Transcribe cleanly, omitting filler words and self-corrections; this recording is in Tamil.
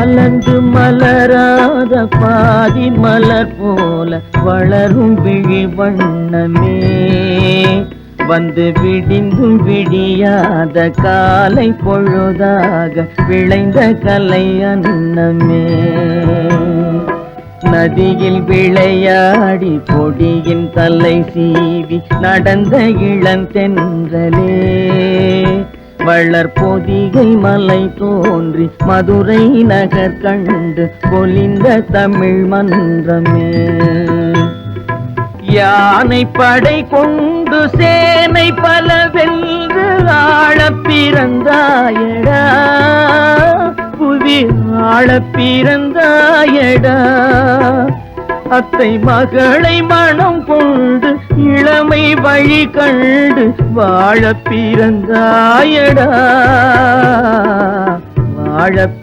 மலர்ந்து மலராத பாதி மலர் போல வளரும் விழி வண்ணமே, வந்து விடிந்தும் விடியாத காலை பொழுதாக விளைந்த கலை அன்னமே. நதியில் விளையாடி பொடியின் தலை சீவி நடந்த இளந்தென்றலே, வளர் பொதிகை மலை தோன்றி மதுரை நகர் கண்டு பொலிந்த தமிழ் மன்றமே. யானை படை கொண்டு சேனை பல வென்று ஆளப் பிறந்தாயடா, புவி ஆளப் பிறந்தாயடா. அத்தை மகளை மனம் கொண்டு இளமை வழி கண்டு வாழப் பிறந்தாயடா, வாழப்